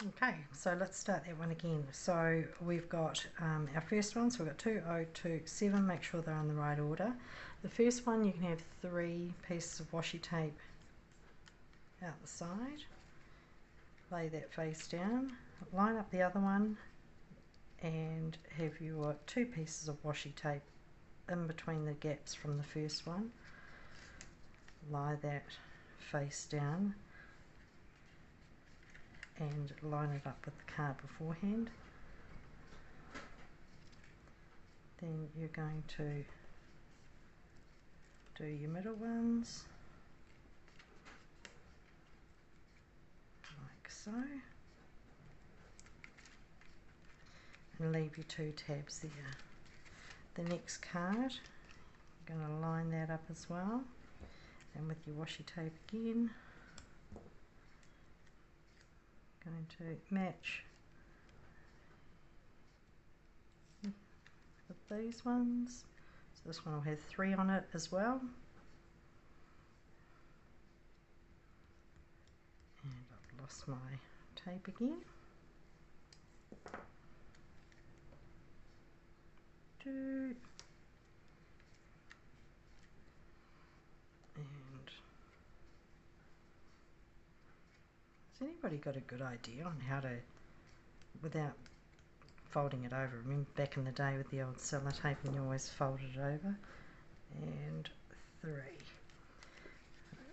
Okay, so let's start that one again. So we've got our first one, so we've got 2, 0, 2, 7, make sure they're in the right order. The first one, you can have 3 pieces of washi tape out the side, lay that face down, line up the other one and have your 2 pieces of washi tape in between the gaps from the first one, lie that face down and line it up with the card beforehand. Then you're going to do your middle ones like so, and leave your 2 tabs there. The next card, you're going to line that up as well, and with your washi tape again, going to match with these ones. So this one will have 3 on it as well. And I've lost my tape again. And has anybody got a good idea on how to, without folding it over? Remember back in the day with the old sellotape and you always folded it over. And 3.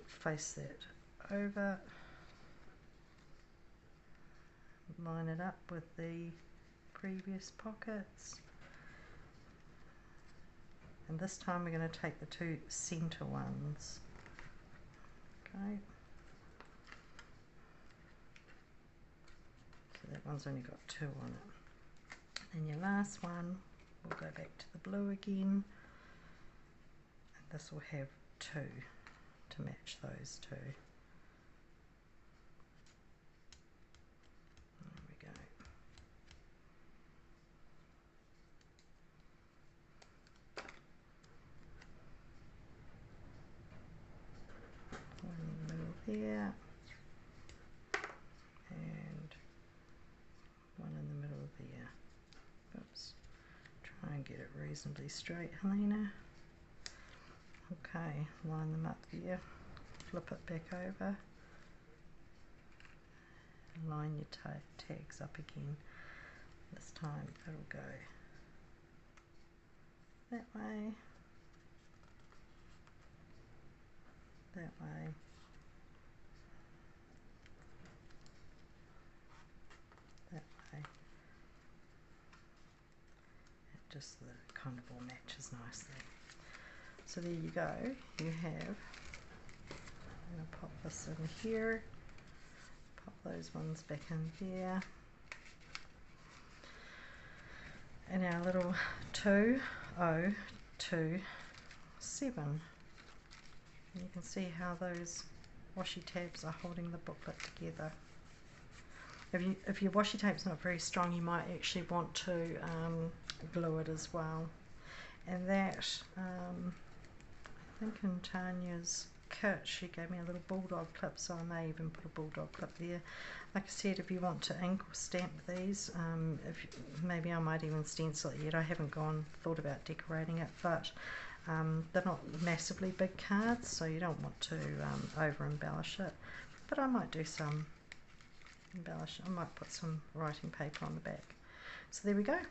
Face that over, line it up with the previous pockets, and this time we're going to take the 2 center ones. Okay, so that one's only got 2 on it. And your last one, we'll go back to the blue again, and this will have 2 to match those 2. There we go. One in the middle there, and one in the middle there. Oops. Try and get it reasonably straight, Helena. Okay, line them up there, flip it back over, and line your tags up again. This time it'll go that way, that way, that way. It just the kind of all matches nicely. So there you go, you have, I'm going to pop this in here, pop those ones back in there, and our little 2, 0, 2, 7. And you can see how those washi tabs are holding the booklet together. If your washi tape's not very strong, you might actually want to glue it as well. And that, I think in Tanya's kit she gave me a little bulldog clip, so I may even put a bulldog clip there. Like I said, if you want to ink or stamp these, maybe I might even stencil it yet. I haven't thought about decorating it, but they're not massively big cards, so you don't want to over embellish it. But I might do some embellish. I might put some writing paper on the back. So there we go.